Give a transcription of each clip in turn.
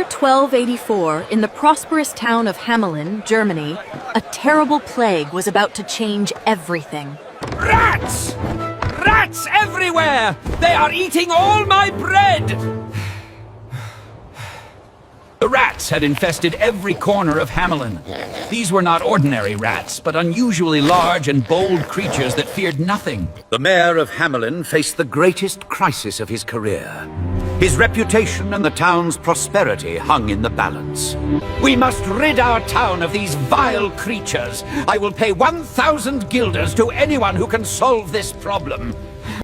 year 1284, in the prosperous town of Hamelin, Germany, a terrible plague was about to change everything. Rats! Rats everywhere! They are eating all my bread! The rats had infested every corner of Hamelin. These were not ordinary rats, but unusually large and bold creatures that feared nothing. The mayor of Hamelin faced the greatest crisis of his career. His reputation and the town's prosperity hung in the balance. We must rid our town of these vile creatures. I will pay 1,000 guilders to anyone who can solve this problem.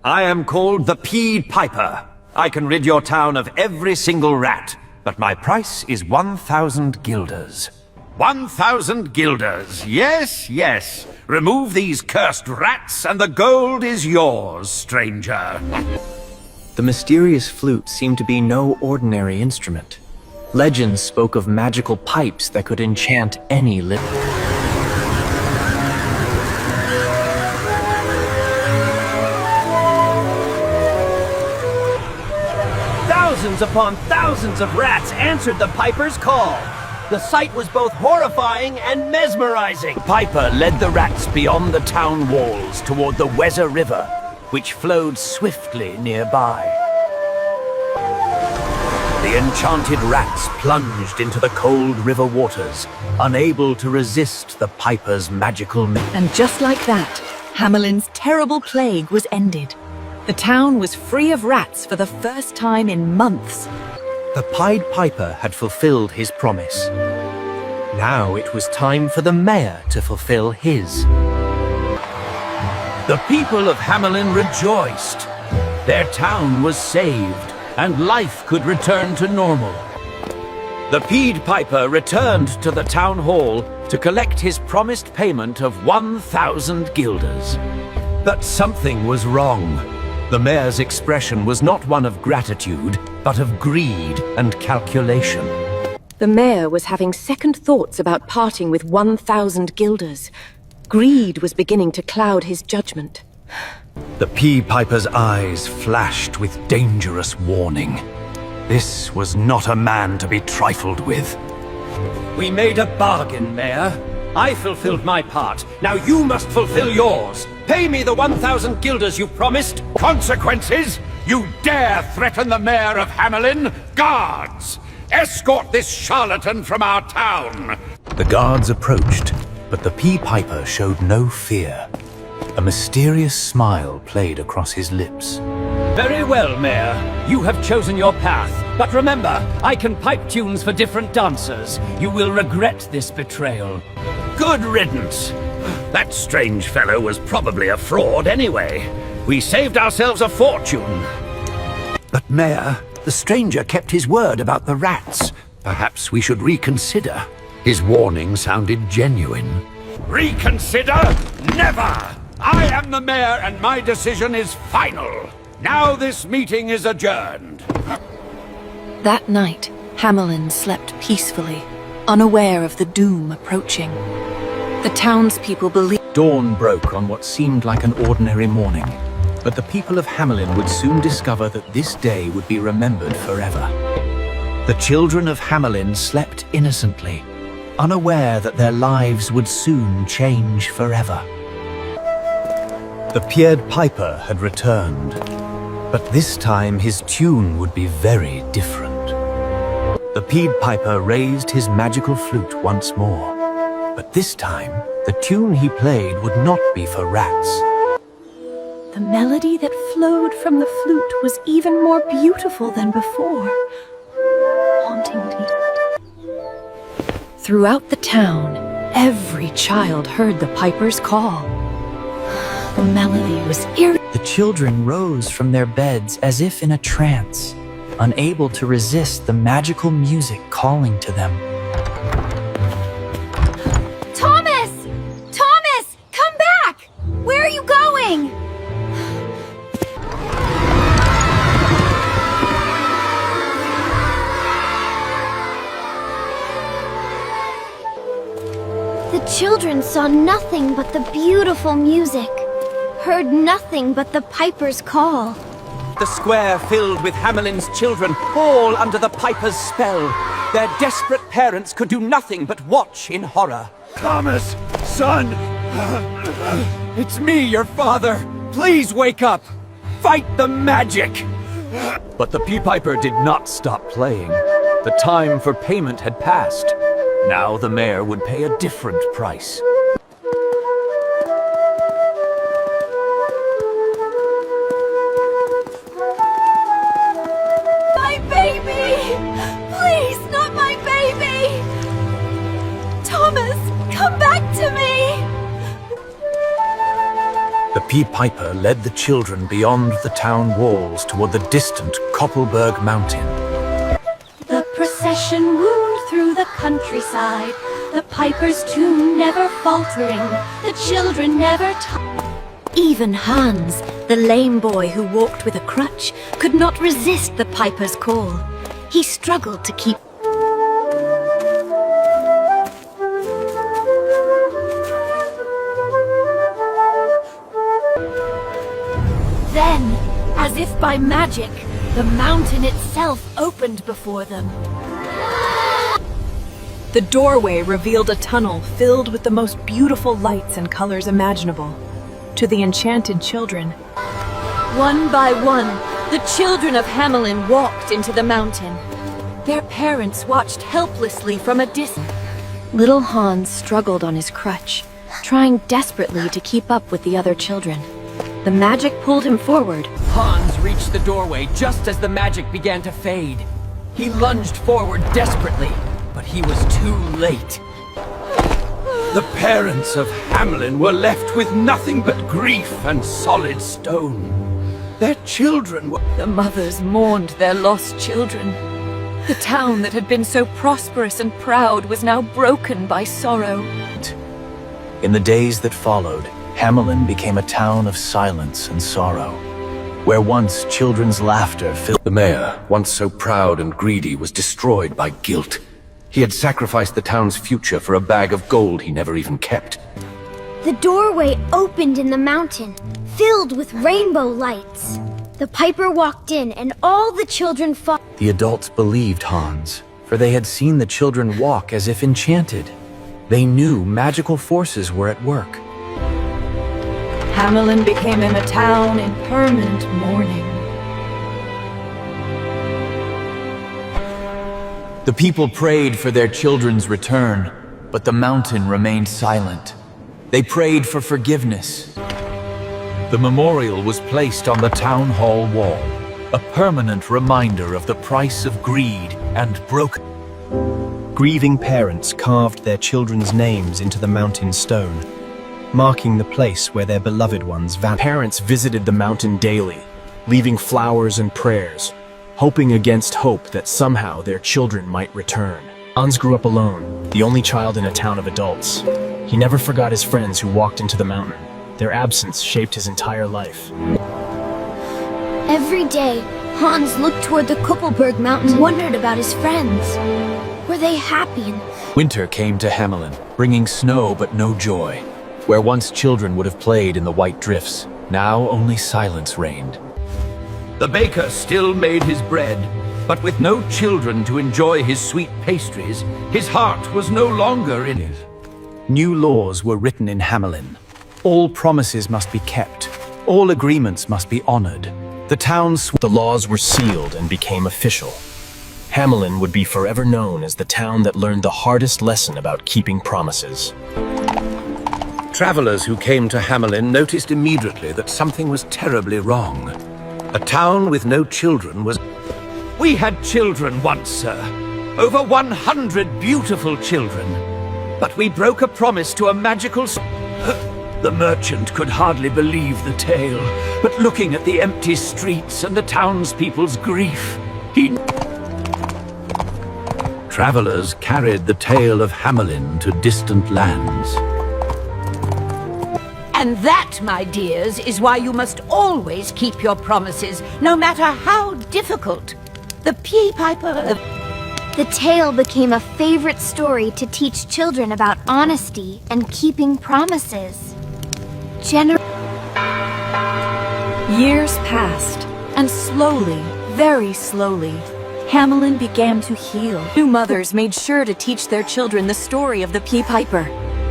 I am called the Pied Piper. I can rid your town of every single rat, but my price is 1,000 guilders. 1,000 guilders, yes, yes. Remove these cursed rats and the gold is yours, stranger. The mysterious flute seemed to be no ordinary instrument. Legends spoke of magical pipes that could enchant any living. Thousands upon thousands of rats answered the Piper's call. The sight was both horrifying and mesmerizing. Piper led the rats beyond the town walls toward the Weser River, which flowed swiftly nearby. The enchanted rats plunged into the cold river waters, unable to resist the Piper's magical And just like that, Hamelin's terrible plague was ended. The town was free of rats for the first time in months. The Pied Piper had fulfilled his promise. Now it was time for the mayor to fulfill his. The people of Hamelin rejoiced. Their town was saved, and life could return to normal. The Pied Piper returned to the town hall to collect his promised payment of 1,000 guilders. But something was wrong. The mayor's expression was not one of gratitude, but of greed and calculation. The mayor was having second thoughts about parting with 1,000 guilders. Greed was beginning to cloud his judgment. The Pied Piper's eyes flashed with dangerous warning. This was not a man to be trifled with. We made a bargain, Mayor. I fulfilled my part. Now you must fulfill yours. Pay me the 1,000 guilders you promised. Consequences? You dare threaten the mayor of Hamelin? Guards! Escort this charlatan from our town! The guards approached, but the Pied Piper showed no fear. A mysterious smile played across his lips. Very well, Mayor. You have chosen your path. But remember, I can pipe tunes for different dancers. You will regret this betrayal. Good riddance. That strange fellow was probably a fraud anyway. We saved ourselves a fortune. But Mayor, the stranger kept his word about the rats. Perhaps we should reconsider. His warning sounded genuine. Reconsider? Never! I am the mayor and my decision is final. Now this meeting is adjourned. That night, Hamelin slept peacefully, unaware of the doom approaching. The townspeople believed Dawn broke on what seemed like an ordinary morning, but the people of Hamelin would soon discover that this day would be remembered forever. The children of Hamelin slept innocently, unaware that their lives would soon change forever. The Pied Piper had returned, but this time his tune would be very different. The Pied Piper raised his magical flute once more, but this time the tune he played would not be for rats. The melody that flowed from the flute was even more beautiful than before, hauntingly. throughout the town, every child heard the piper's call. The melody was eerie. The children rose from their beds as if in a trance, unable to resist the magical music calling to them. Thomas! Thomas! Come back! Where are you going? The children saw nothing but the beautiful music, heard nothing but the piper's call. The square filled with Hamelin's children, all under the piper's spell. Their desperate parents could do nothing but watch in horror. Thomas, son! It's me, your father! Please wake up! Fight the magic! But the Pea Piper did not stop playing. The time for payment had passed. Now the mayor would pay a different price. My baby! Please, not my baby! Thomas, come back to me! The Pea Piper led the children beyond the town walls toward the distant Koppelberg mountain. The procession wound through the countryside, the piper's tune never faltering, the children never Even Hans, the lame boy who walked with a crutch, could not resist the piper's call. He struggled to keep Then, as if by magic, the mountain itself opened before them. The doorway revealed a tunnel filled with the most beautiful lights and colors imaginable. To the enchanted children, One by one, the children of Hamelin walked into the mountain. Their parents watched helplessly from a distance. Little Hans struggled on his crutch, trying desperately to keep up with the other children. The magic pulled him forward. Hans reached the doorway just as the magic began to fade. He lunged forward desperately, but he was too late. The parents of Hamelin were left with nothing but grief and solid stone. Their children were... The mothers mourned their lost children. The town that had been so prosperous and proud was now broken by sorrow. In the days that followed, Hamelin became a town of silence and sorrow, where once children's laughter filled. The mayor, once so proud and greedy, was destroyed by guilt. He had sacrificed the town's future for a bag of gold he never even kept. The doorway opened in the mountain, filled with rainbow lights. The piper walked in, and all the children followed. The adults believed Hans, for they had seen the children walk as if enchanted. They knew magical forces were at work. Hamelin became a town in permanent mourning. The people prayed for their children's return, but the mountain remained silent. They prayed for forgiveness. The memorial was placed on the town hall wall, a permanent reminder of the price of greed and broken. Grieving parents carved their children's names into the mountain stone, marking the place where their beloved ones vanished. Parents visited the mountain daily, leaving flowers and prayers, hoping against hope that somehow their children might return. Hans grew up alone, the only child in a town of adults. He never forgot his friends who walked into the mountain. Their absence shaped his entire life. Every day, Hans looked toward the Koppelberg Mountain and wondered about his friends. Were they happy? Winter came to Hamelin, bringing snow but no joy. Where once children would have played in the white drifts, now only silence reigned. The baker still made his bread, but with no children to enjoy his sweet pastries, his heart was no longer in it. New laws were written in Hamelin. All promises must be kept. All agreements must be honored. The laws were sealed and became official. Hamelin would be forever known as the town that learned the hardest lesson about keeping promises. Travelers who came to Hamelin noticed immediately that something was terribly wrong. A town with no children was... We had children once, sir. Over 100 beautiful children. But we broke a promise to a magical... The merchant could hardly believe the tale, but looking at the empty streets and the townspeople's grief, he... Travelers carried the tale of Hamelin to distant lands. And that, my dears, is why you must always keep your promises, no matter how difficult. The Pea Piper... The tale became a favorite story to teach children about honesty and keeping promises. Years passed, and slowly, very slowly, Hamelin began to heal. New mothers made sure to teach their children the story of the Pied Piper.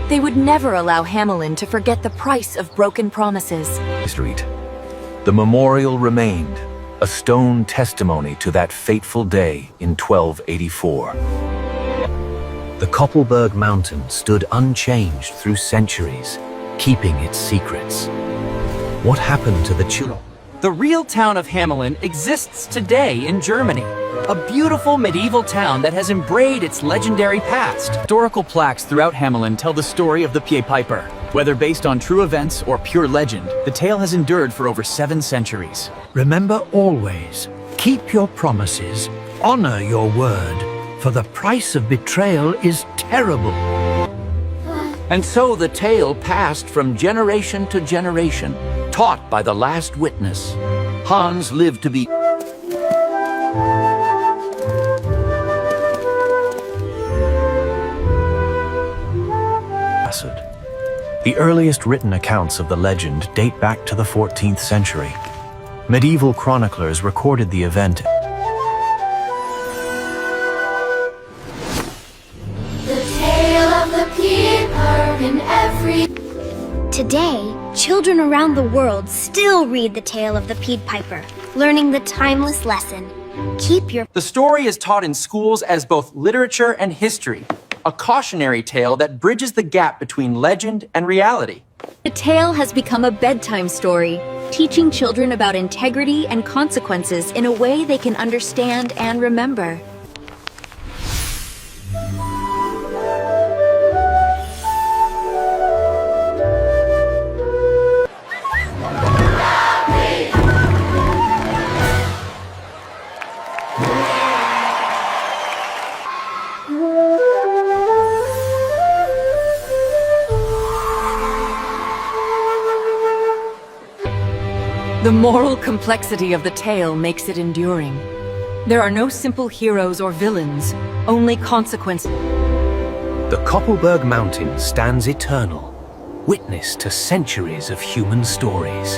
They would never allow Hamelin to forget the price of broken promises. Street. The memorial remained, a stone testimony to that fateful day in 1284. The Koppelberg Mountain stood unchanged through centuries, keeping its secrets. What happened to the children? The real town of Hamelin exists today in Germany. A beautiful medieval town that has embraced its legendary past. Historical plaques throughout Hamelin tell the story of the Pied Piper. Whether based on true events or pure legend, the tale has endured for over 7 centuries. Remember always, keep your promises, honor your word, for the price of betrayal is terrible. And so the tale passed from generation to generation, taught by the last witness. Hans lived to be... The earliest written accounts of the legend date back to the 14th century. Medieval chroniclers recorded the event. The tale of the Piper in every... Today, children around the world still read the tale of the Pied Piper, learning the timeless lesson. Keep your... The story is taught in schools as both literature and history, a cautionary tale that bridges the gap between legend and reality. The tale has become a bedtime story, teaching children about integrity and consequences in a way they can understand and remember. The moral complexity of the tale makes it enduring. There are no simple heroes or villains, only consequences. The Koppelberg Mountain stands eternal, witness to centuries of human stories.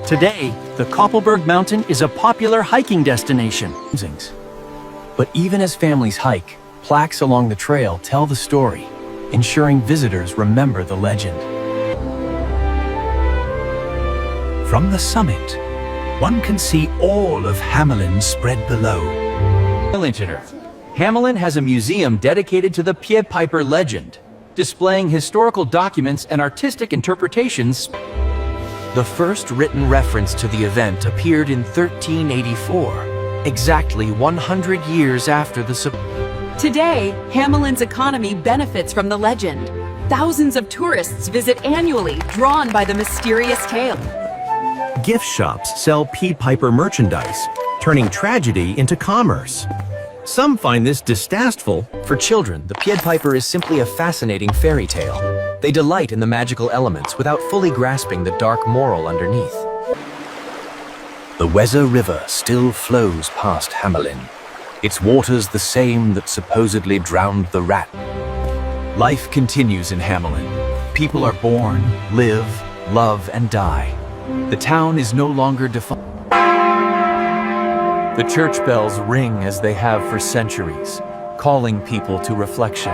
Today, the Koppelberg Mountain is a popular hiking destination. But even as families hike, plaques along the trail tell the story, ensuring visitors remember the legend. From the summit, one can see all of Hamelin spread below. Hamelin has a museum dedicated to the Pied Piper legend, displaying historical documents and artistic interpretations. The first written reference to the event appeared in 1384, exactly 100 years after the... Today, Hamelin's economy benefits from the legend. Thousands of tourists visit annually, drawn by the mysterious tale. Gift shops sell Pied Piper merchandise, turning tragedy into commerce. Some find this distasteful. For children, the Pied Piper is simply a fascinating fairy tale. They delight in the magical elements without fully grasping the dark moral underneath. The Weser River still flows past Hamelin, its waters the same that supposedly drowned the rat. Life continues in Hamelin. People are born, live, love, and die. The town is no longer defined. The church bells ring as they have for centuries, calling people to reflection.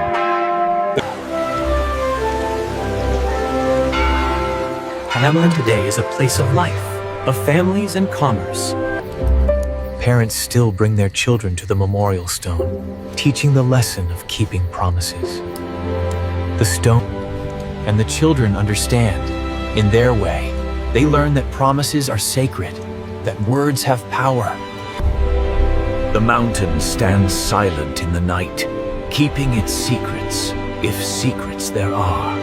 Hamelin today is a place of life, of families and commerce. Parents still bring their children to the memorial stone, teaching the lesson of keeping promises. The stone and the children understand. In their way, they learn that promises are sacred, that words have power. The mountain stands silent in the night, keeping its secrets, if secrets there are.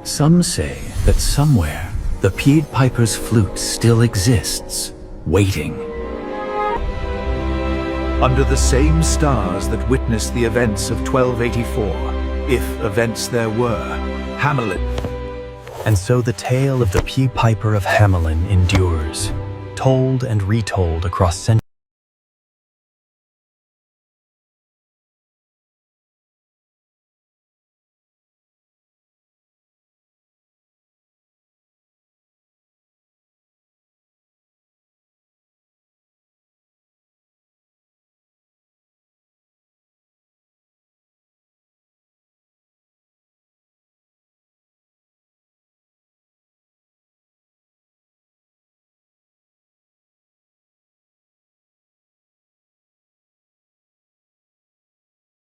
Some say that somewhere, the Pied Piper's flute still exists, waiting. Under the same stars that witnessed the events of 1284, if events there were, Hamelin. And so the tale of the Pied Piper of Hamelin endures, told and retold across centuries.